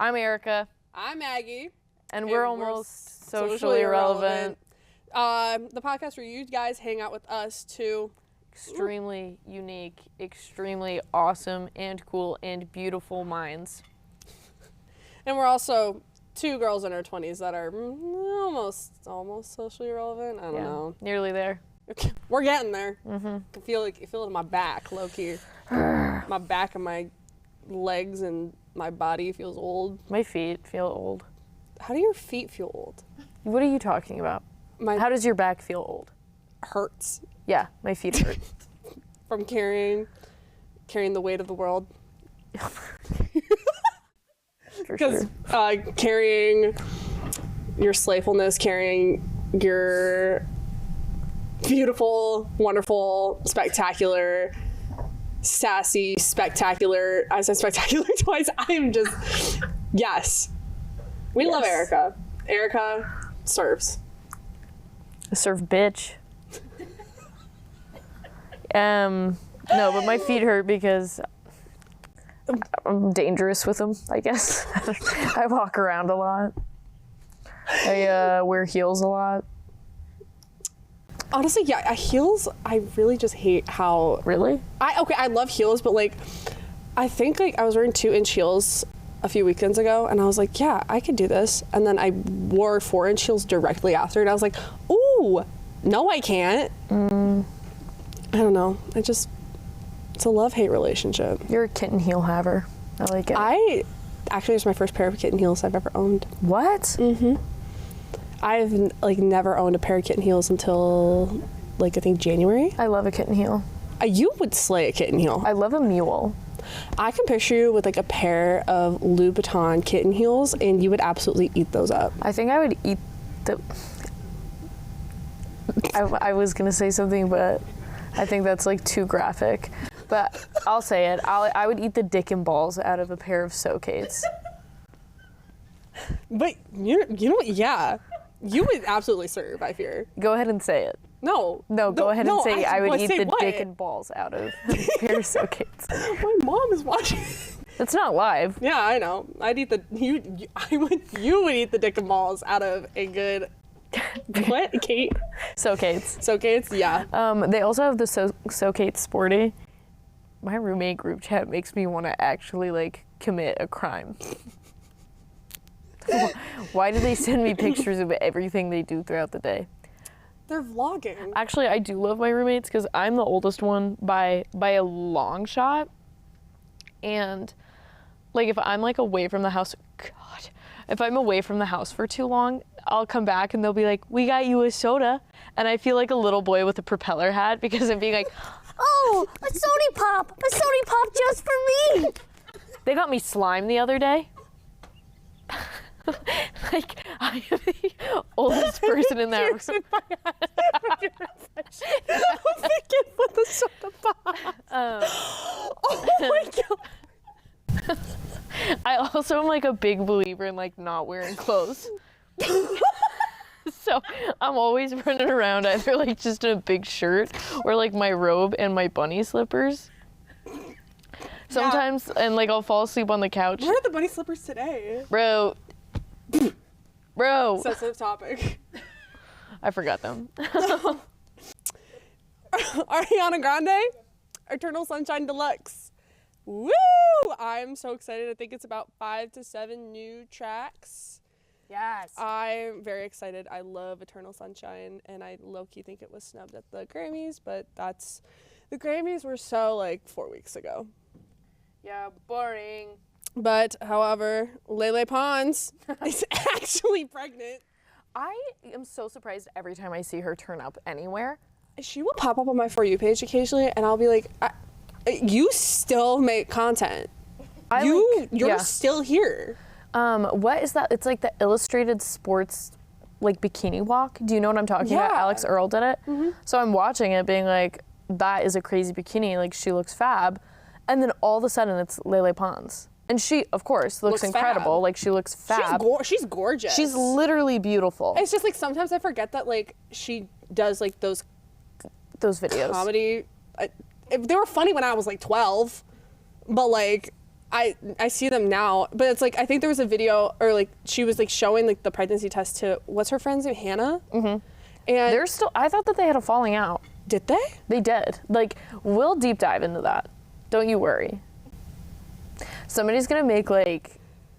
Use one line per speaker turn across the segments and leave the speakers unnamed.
I'm Erica.
I'm Maggie.
And we're almost socially irrelevant.
The podcast where you guys hang out with us to
extremely unique, extremely awesome and cool and beautiful minds.
And we're also two girls in our 20s that are almost socially relevant. I don't know.
Nearly there.
We're getting there.
Mm-hmm.
I can feel it in my back, low key. My back and my legs and my body feels old.
My feet feel old.
How do your feet feel old?
What are you talking about? How does your back feel old?
Hurts.
Yeah, my feet hurt.
From carrying the weight of the world.
Because
carrying your slayfulness, carrying your beautiful, wonderful, spectacular, sassy, spectacular. I said spectacular twice. I'm just, yes. We love Erica. Erica serves.
Serve bitch. No, but my feet hurt because I'm dangerous with them, I guess. I walk around a lot. I wear heels a lot.
Honestly, yeah, heels, I really just hate how...
Really?
I love heels, but like, I think like I was wearing 2-inch heels a few weekends ago, and I was like, yeah, I could do this. And then I wore 4-inch heels directly after, and I was like, ooh, no, I can't. I don't know. It's a love-hate relationship.
You're a kitten heel haver. I like it.
Actually, it's my first pair of kitten heels I've ever owned.
What?
Mm-hmm. I've like never owned a pair of kitten heels until like I think January.
I love a kitten heel.
You would slay a kitten heel.
I love a mule.
I can picture you with like a pair of Louboutin kitten heels, and you would absolutely eat those up.
I think I would eat the... I was gonna say something, but I think that's like too graphic. But I'll say it. I would eat the dick and balls out of a pair of Socates.
But you know what? Yeah. You would absolutely serve, I fear.
Go ahead and say it.
No,
go ahead and say I would eat the
what?
dick and balls out of a pair of Socates.
My mom is watching.
It's not live.
Yeah, I know. I'd eat you would eat the dick and balls out of a good what? Kate?
Socates,
yeah.
They also have the Socates Sporty. My roommate group chat makes me want to actually like commit a crime. Why do they send me pictures of everything they do throughout the day?
They're vlogging.
Actually, I do love my roommates because I'm the oldest one by a long shot. And like if I'm like away from the house, if I'm away from the house for too long, I'll come back and they'll be like, we got you a soda. And I feel like a little boy with a propeller hat because I'm being like, oh, a soda pop just for me. They got me slime the other day. Like, I am the oldest person in that room.
I'm thinking with the soda pop. Oh my God.
I also am like a big believer in like not wearing clothes. So I'm always running around either like just in a big shirt or like my robe and my bunny slippers. Sometimes, and like I'll fall asleep on the couch.
Where are the bunny slippers today?
Bro.
Sensitive topic.
I forgot them.
Ariana Grande, Eternal Sunshine Deluxe. Woo! I'm so excited. I think it's about 5 to 7 new tracks.
Yes.
I'm very excited. I love Eternal Sunshine, and I low-key think it was snubbed at the Grammys, but the Grammys were so like 4 weeks ago.
Yeah, boring.
But, however, Lele Pons is actually pregnant.
I am so surprised every time I see her turn up anywhere.
She will pop up on my For You page occasionally, and I'll be like, you still make content. You're still here.
What is that? It's like the illustrated sports, like bikini walk. Do you know what I'm talking about? Alex Earl did it. Mm-hmm. So I'm watching it being like, that is a crazy bikini. Like, she looks fab. And then all of a sudden it's Lele Pons. And she, of course, looks incredible.
Fab.
Like, she looks fab.
She's gorgeous.
She's literally beautiful.
It's just like sometimes I forget that like she does like those
videos.
Comedy. They were funny when I was like 12, but like I see them now, but it's like I think there was a video or like she was like showing like the pregnancy test to what's her friend's name, Hannah. And
They're still. I thought that they had a falling out.
did they?
They did. Like, we'll deep dive into that. Don't you worry. Somebody's gonna make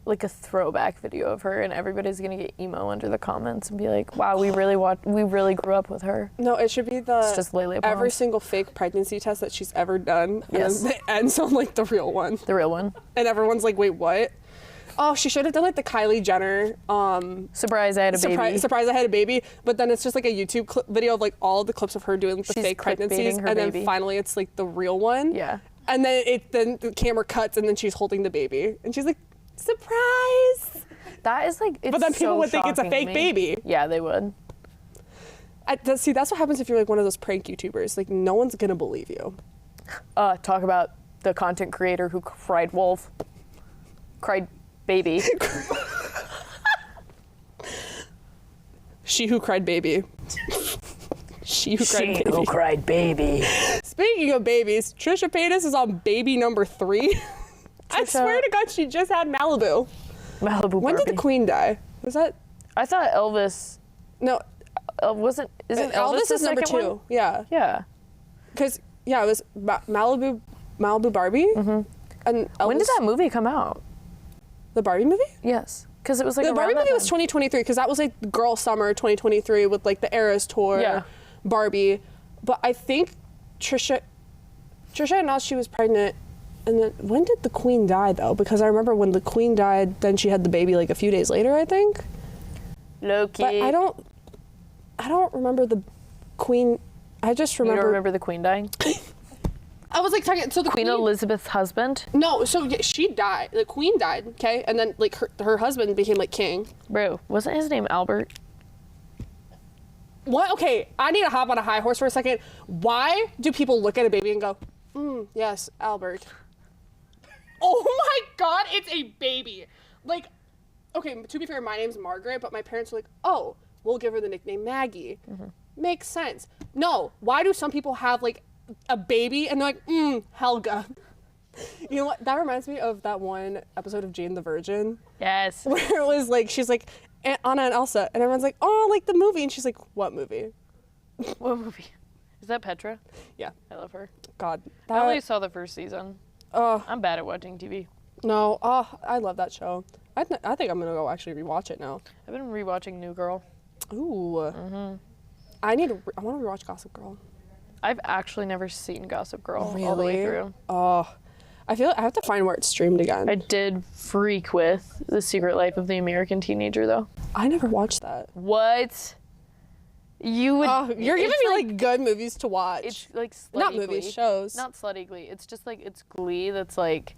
like a throwback video of her, and everybody's gonna get emo under the comments and be like, "Wow, we really grew up with her."
No, it should be
It's just Lele
every
Pons.
single fake pregnancy test that she's ever done.
Yes.
And then it ends on like the real one.
The real one.
And everyone's like, wait, what? Oh, she should have done like the Kylie Jenner
Surprise! I had a baby.
surprise I had a baby, but then it's just like a YouTube video of like all the clips of her doing the
She's
fake pregnancies,
clickbaiting her
and then
baby.
finally it's like the real one.
Yeah.
And then the camera cuts, and then she's holding the baby, and she's like, surprise!
That is like. It's
But then people
so
would think it's a
shocking to
fake
me.
baby.
Yeah, they would.
See, that's what happens if you're like one of those prank YouTubers. Like no one's gonna believe you.
Talk about the content creator who cried wolf. Cried baby.
She who cried baby. She who cried baby.
who cried baby.
Speaking of babies, Trisha Paytas is on baby number 3. I
Trisha-
swear to God, she just had Malibu.
Malibu
When did the
Barbie.
Queen die? Was that
I thought Elvis
no?
isn't Elvis the
is number
second
2.
one?
Yeah,
Yeah.
because it was Malibu Barbie. And Elvis,
When did that movie come out?
the Barbie movie?
Yes, because it was like
The Barbie
around that
movie was
time.
2023 because that was like Girl Summer 2023 with like the Eras tour.
Yeah.
Barbie, but I think Trisha announced she was pregnant. And then when did the Queen die though? Because I remember when the Queen died, then she had the baby like a few days later, I think.
Low-key.
But I don't remember the Queen. I just
You don't
remember.
remember the Queen dying?
I was like talking. So the
Queen Elizabeth's husband?
No, so yeah, she died. The Queen died. Okay, and then like her husband became like king.
Bro, wasn't his name Albert?
What? Okay, I need to hop on a high horse for a second. Why do people look at a baby and go, yes, Albert? Oh my God, it's a baby. Like, okay, to be fair, my name's Margaret, but my parents were like, oh, we'll give her the nickname Maggie. Makes sense. No, why do some people have like a baby and they're like, Helga? You know what? That reminds me of that one episode of Jane the Virgin
Yes.
where it was like, she's like, Anna and Elsa, and everyone's like, oh, like the movie. And she's like, what movie?
What movie? Is that Petra?
Yeah.
I love her.
God.
I only saw the first season.
Oh,
I'm bad at watching TV.
no. Oh, I love that show. I think I'm going to go actually rewatch it now.
I've been rewatching New Girl.
Ooh. I want to rewatch Gossip Girl.
I've actually never seen Gossip Girl all the way
Really?
through.
Oh, I feel I have to find where it's streamed again.
I did freak with The Secret Life of the American Teenager, though.
I never watched that.
What? You would.
Oh, you're giving
it's
me like good movies to watch.
It's like slutty
Not movies,
Glee.
shows.
Not slutty Glee. It's just like it's Glee. That's like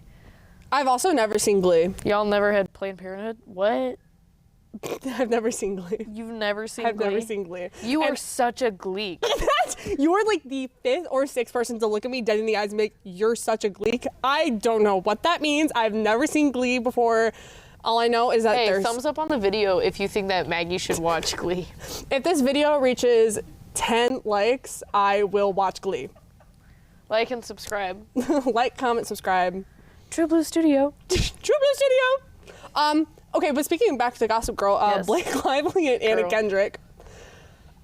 I've also never seen Glee.
y'all never had Planned Parenthood. What?
I've never seen Glee.
You've never seen
I've
Glee?
never seen Glee.
You are such a Gleek.
You are like the 5th or 6th person to look at me dead in the eyes and make, you're such a Gleek. I don't know what that means. I've never seen Glee before. All I know is that
Hey,
there's...
thumbs up on the video if you think that Maggie should watch Glee.
If this video reaches 10 likes, I will watch Glee.
Like and subscribe.
Like, comment, subscribe.
True Blue Studio.
True Blue Studio. Okay, but speaking back to Gossip Girl,
Yes.
Blake Lively and Anna
Girl.
Kendrick.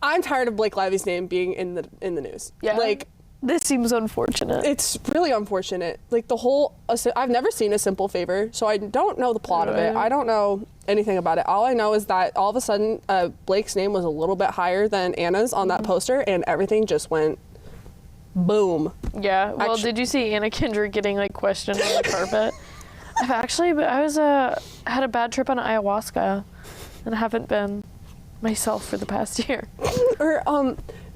I'm tired of Blake Lively's name being in the news.
Yeah.
Like,
This seems unfortunate.
it's really unfortunate. Like the whole, I've never seen A Simple Favor, so I don't know the plot of it.
Right.
I don't know anything about it. All I know is that all of a sudden, Blake's name was a little bit higher than Anna's on that poster, and everything just went boom.
Yeah. Well,
Actu-
did you see Anna Kendrick getting like questioned on the carpet? I had a bad trip on ayahuasca, and haven't been myself for the past year.
Or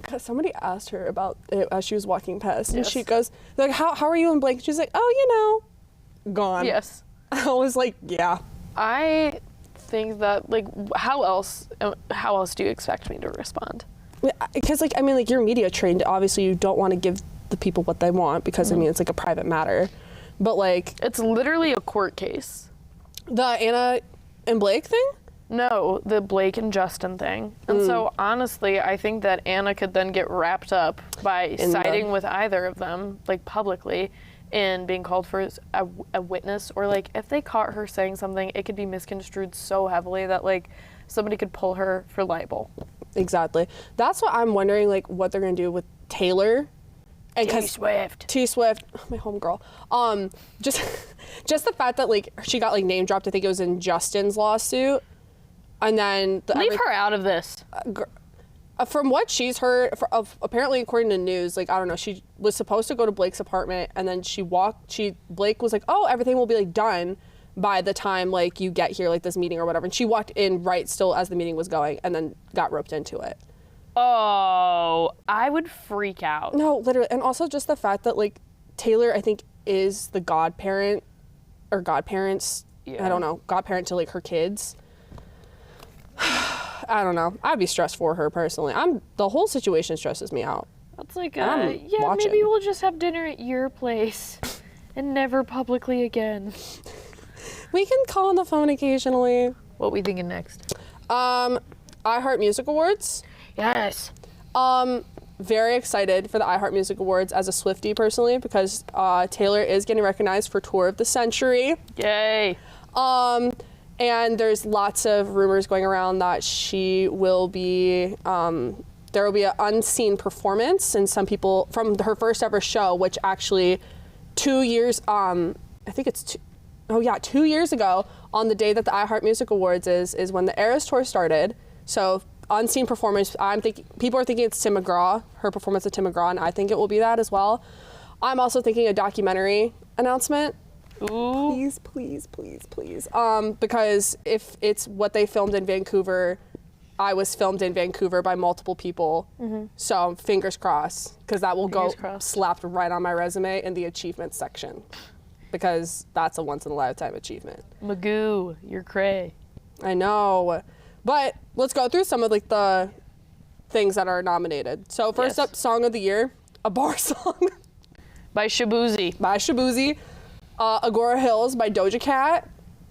'cause somebody asked her about it as she was walking past, and
Yes.
she goes, "Like, how are you in Blake?" She's like, "Oh, you know, gone."
Yes.
I was like, "Yeah."
I think that like how else do you expect me to respond?
Because like I mean like you're media trained, obviously you don't want to give the people what they want because I mean it's like a private matter, but like
It's literally a court case.
the Anna and Blake thing.
No, the Blake and Justin thing. And so honestly, I think that Anna could then get wrapped up by siding with either of them, like publicly, in being called for as a witness, or like if they caught her saying something, it could be misconstrued so heavily that like somebody could pull her for libel.
Exactly. That's what I'm wondering, like what they're gonna do with Taylor. And T Swift, my homegirl. Just the fact that like she got like name dropped. I think it was in Justin's lawsuit, and then
leave her out of this.
From what she's heard, apparently according to news, like I don't know, she was supposed to go to Blake's apartment, and then Blake was like, oh, everything will be like done by the time like you get here, like this meeting or whatever. And she walked in right still as the meeting was going, and then got roped into it.
Oh, I would freak out.
No, literally. And also just the fact that like Taylor, I think, is the godparent or godparents. Yeah. I don't know, godparent to like her kids. I don't know. I'd be stressed for her personally. The whole situation stresses me out.
It's like, maybe we'll just have dinner at your place and never publicly again.
We can call on the phone occasionally.
What we thinking next?
iHeart Music Awards.
Yes.
Very excited for the iHeart Music Awards as a Swiftie personally, because Taylor is getting recognized for Tour of the Century.
Yay.
And there's lots of rumors going around that she will be, there will be an unseen performance, and some people from her first ever show, which actually 2 years, I think it's 2 years ago, on the day that the iHeart Music Awards is when the Eras Tour started. So unseen performance. People are thinking it's Tim McGraw, her performance of Tim McGraw, and I think it will be that as well. I'm also thinking a documentary announcement.
Ooh.
Please, please, please, please. Because if it's what they filmed in Vancouver, I was filmed in Vancouver by multiple people. Mm-hmm. So fingers crossed, because that will go slapped right on my resume in the achievements section, because that's a once in a lifetime achievement.
Magoo, you're cray.
I know. But let's go through some of like the things that are nominated. So first up, Song of the Year, a bar song.
By Shaboozey. Agora Hills by Doja Cat.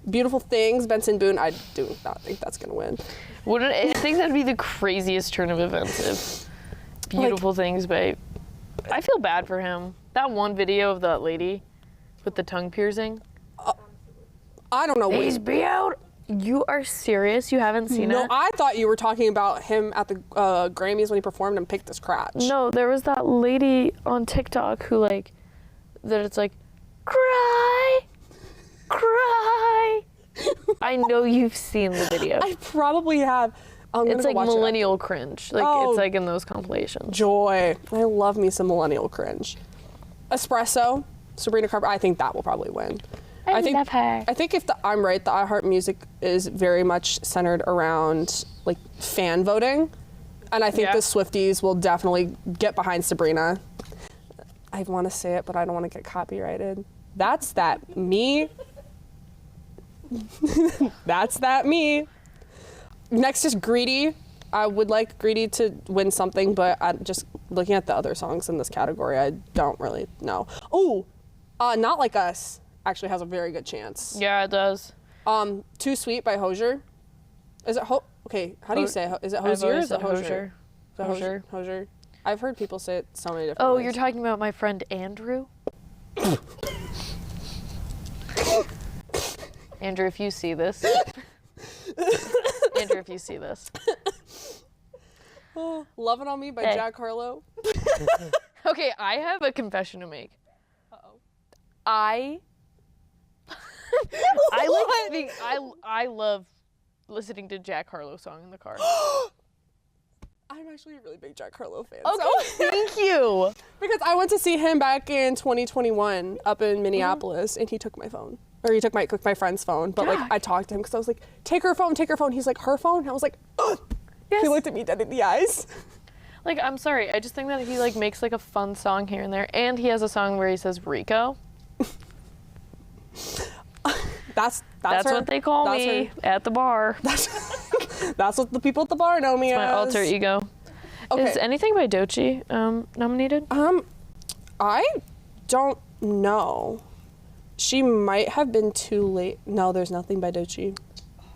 Beautiful Things, Benson Boone. I do not think that's gonna win. I think that'd be the craziest turn of events if Beautiful Things by... I feel bad for him. That one video of that lady with the tongue piercing.
I don't know.
He's beautiful. You are serious? You haven't seen it?
No, I thought you were talking about him at the Grammys when he performed and picked his crotch.
No, there was that lady on TikTok who that it's like, cry. I know you've seen the video.
I probably have.
It's like millennial cringe. It's like in those compilations.
Joy. I love me some millennial cringe. Espresso, Sabrina Carpenter. I think that will probably win.
I love her.
I think I'm right, the iHeart Music is very much centered around like fan voting, and I think the Swifties will definitely get behind Sabrina. I want to say it, but I don't want to get copyrighted. That's that me. That's that me. Next is Greedy. I would like Greedy to win something, but I'm just looking at the other songs in this category, I don't really know. Oh, Not Like Us actually has a very good chance.
Yeah, it does.
Too Sweet by Hozier. Is it okay, how do you say it? Is it Hozier or is it Hozier? Hozier. I've heard people say it so many different ways.
You're talking about my friend Andrew? Andrew, if you see this.
Lovin' on Me by Jack Harlow.
Okay, I have a confession to make. Uh-oh. I love listening to Jack Harlow song in the car.
I'm actually a really big Jack Harlow fan.
Okay, thank you.
Because I went to see him back in 2021 up in Minneapolis, and he took my phone. Or he took my friend's phone. But like I talked to him because I was like, take her phone. He's like, her phone? And I was like, ugh. Yes. He looked at me dead in the eyes.
Like, I'm sorry. I just think that he like makes like a fun song here and there. And he has a song where he says Rico.
That's
what they call me at the bar.
That's what the people at the bar know me as.
My alter ego. Okay. Is anything by Doechii nominated?
I don't know. She might have been too late. No, there's nothing by Doechii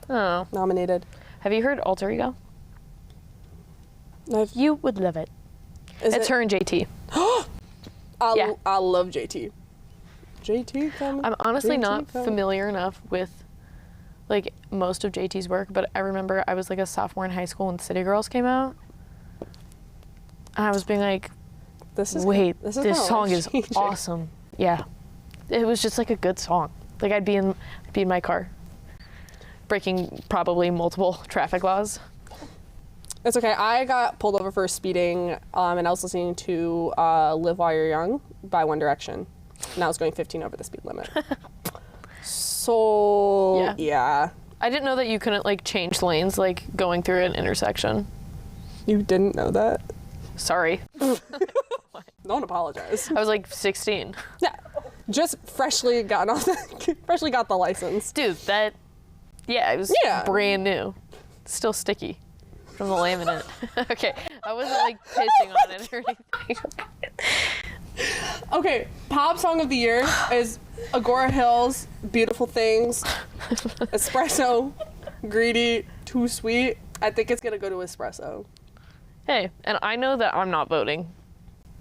nominated.
Have you heard Alter Ego? You would love it. It's her and JT.
I love JT. JT coming.
I'm honestly
JT
not
coming.
familiar enough with like most of JT's work, but I remember I was like a sophomore in high school when City Girls came out. And I was being like, this song is awesome. Yeah. It was just like a good song. Like I'd be in my car breaking probably multiple traffic laws.
It's okay. I got pulled over for speeding, and I was listening to Live While You're Young by One Direction, and I was going 15 over the speed limit. So, yeah.
I didn't know that you couldn't, like, change lanes, like, going through an intersection.
You didn't know that?
Sorry.
Don't apologize.
I was, like, 16.
Yeah. Just freshly got the license.
Dude, it was brand new. Still sticky from the laminate. Okay, I wasn't like pissing on it or anything.
Okay, pop song of the year is Agora Hills, Beautiful Things, Espresso, Greedy, Too Sweet. I think it's gonna go to Espresso.
Hey, and I know that I'm not voting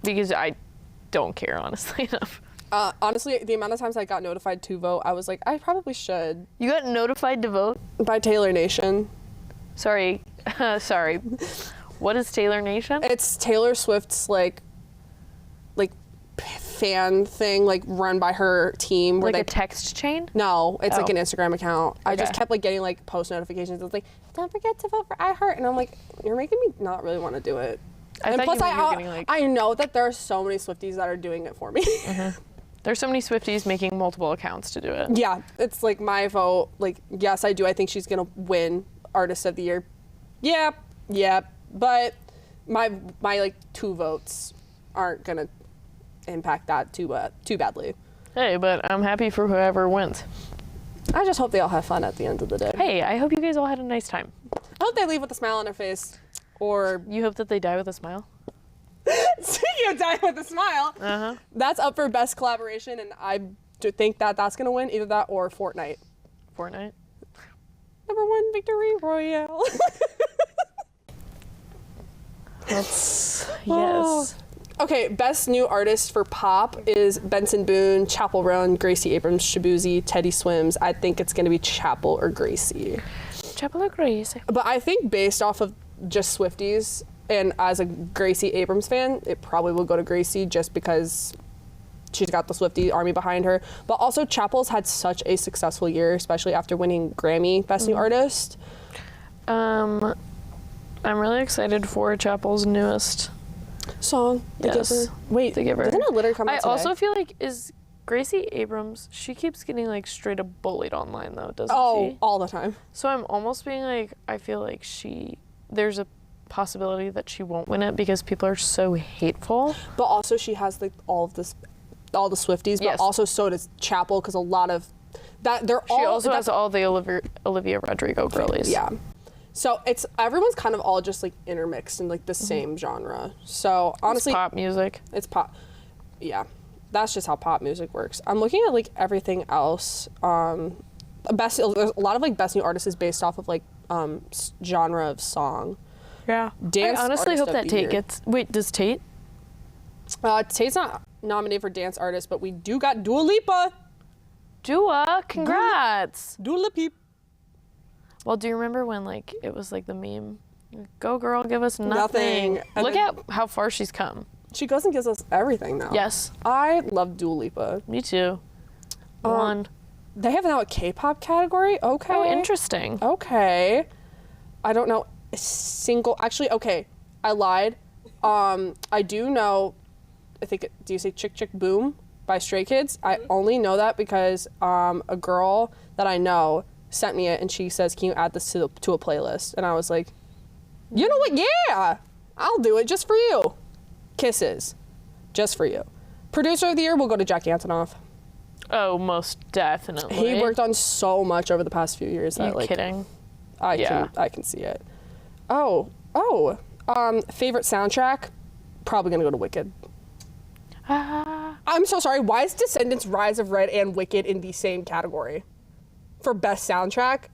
because I don't care, honestly enough.
Honestly, the amount of times I got notified to vote, I was like, I probably should.
You got notified to vote?
By Taylor Nation.
Sorry. Sorry. What is Taylor Nation?
It's Taylor Swift's like fan thing, like run by her team. Where
like a text chain?
No, it's like an Instagram account.
Okay.
I just kept like getting like post notifications. It's like, don't forget to vote for iHeart, and I'm like, you're making me not really want to do it. And plus, I know that there are so many Swifties that are doing it for me.
Mm-hmm. There's so many Swifties making multiple accounts to do it.
Yeah, it's like my vote. Like, yes, I do. I think she's gonna win Artist of the Year. Yeah, but my like 2 votes aren't gonna impact that too badly.
Hey, but I'm happy for whoever wins.
I just hope they all have fun at the end of the day.
Hey, I hope you guys all had a nice time.
I hope they leave with a smile on their face, or
you hope that they die with a smile.
Speaking of dying with a smile, that's up for best collaboration, and I do think that that's gonna win either that or Fortnite.
Fortnite.
#1 victory royale.
Yes.
Okay, best new artist for pop is Benson Boone, Chapel Roan, Gracie Abrams, Shabuzi, Teddy Swims. I think it's gonna be Chapel or Gracie.
Chapel or Gracie.
But I think based off of just Swifties, and as a Gracie Abrams fan, it probably will go to Gracie just because she's got the Swiftie army behind her. But also Chapel's had such a successful year, especially after winning Grammy Best New Artist.
I'm really excited for Chapel's newest
song. The Giver. Wait,
The Giver.
Didn't a litter come out today?
I also feel like is Gracie Abrams, she keeps getting like straight up bullied online though, doesn't she?
Oh, all the time.
So I'm almost being like, I feel like there's a possibility that she won't win it because people are so hateful.
But also she has like all the Swifties, but also so does Chapel, because a lot of that
She also has all the Olivia Rodrigo girlies.
Yeah. So everyone's kind of all just like intermixed in like the same genre. So honestly,
it's pop music.
It's pop. Yeah, that's just how pop music works. I'm looking at like everything else. There's a lot of like best new artists is based off of like genre of song.
Yeah.
Dance.
I honestly hope that Tate
year.
gets. Wait, does Tate?
Tate's not nominated for dance artist, but we do got Dua Lipa.
Congrats.
Dua Lipa.
Well, do you remember when like it was like the meme, "Go girl, give us nothing." Look at how far she's come.
She goes and gives us everything now.
Yes.
I love Dua Lipa.
Me too.
They have now a K-pop category. Okay.
Oh, interesting.
Okay. I don't know a single. Actually, okay. I lied. I do know. Do you say "Chick Chick Boom" by Stray Kids? I only know that because a girl that I know sent me it, and she says, "Can you add this to a playlist?" And I was like, "You know what? Yeah, I'll do it just for you." Kisses, just for you. Producer of the year will go to Jack Antonoff.
Oh, most definitely.
He worked on so much over the past few years.
You kidding?
I can see it. Favorite soundtrack? Probably gonna go to Wicked. I'm so sorry. Why is Descendants, Rise of Red, and Wicked in the same category for best soundtrack?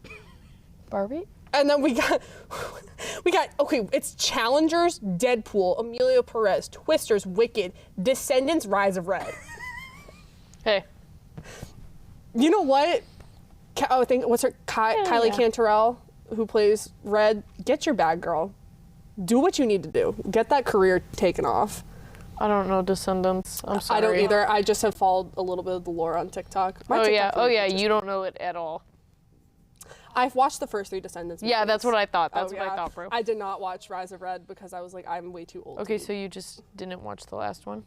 Barbie?
And then we got, okay, it's Challengers, Deadpool, Emilio Perez, Twisters, Wicked, Descendants, Rise of Red.
Hey,
You know what? I think, what's her, Kylie Cantorell, who plays Red. Get your bag, girl. Do what you need to do. Get that career taken off.
I don't know Descendants. I'm sorry.
I don't either. I just have followed a little bit of the lore on TikTok.
Oh yeah, you don't know it at all.
I've watched the first 3 Descendants movies.
Yeah, that's what I thought. That's what I thought, bro.
I did not watch Rise of Red because I was like, I'm way too old.
Okay, so you just didn't watch the last one?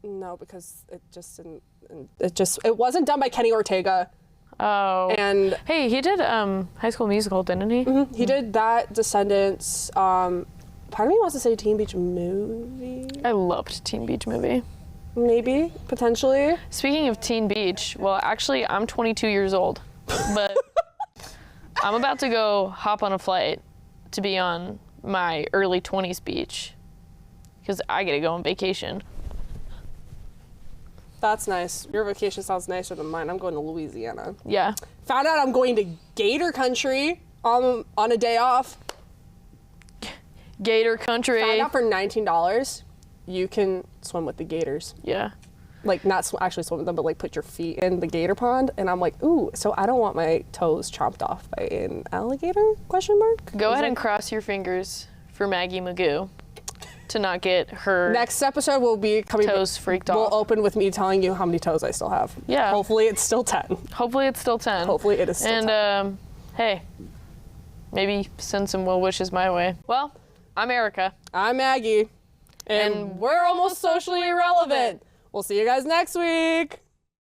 No, because it just didn't. It wasn't done by Kenny Ortega.
Oh.
And
hey, he did High School Musical, didn't he?
Mm-hmm. He did that, Descendants. Part of me wants to say Teen Beach Movie.
I loved Teen Beach Movie.
Maybe, potentially.
Speaking of Teen Beach, well, actually, I'm 22 years old, but I'm about to go hop on a flight to be on my early 20s beach because I get to go on vacation.
That's nice. Your vacation sounds nicer than mine. I'm going to Louisiana.
Yeah.
Found out I'm going to Gator Country on a day off.
Gator Country.
Found out for $19, you can swim with the gators.
Yeah.
Like, not actually swim with them, but like put your feet in the gator pond. And I'm like, ooh, so I don't want my toes chomped off by an alligator, question mark?
Go ahead and cross your fingers for Maggie Magoo to not get her
next episode will be coming.
Toes freaked off.
We'll open with me telling you how many toes I still have.
Yeah.
Hopefully it's still 10.
Hopefully it's still 10.
Hopefully it is still 10.
And hey, maybe send some well wishes my way. Well, I'm Erica.
I'm Maggie. And we're almost socially irrelevant. We'll see you guys next week.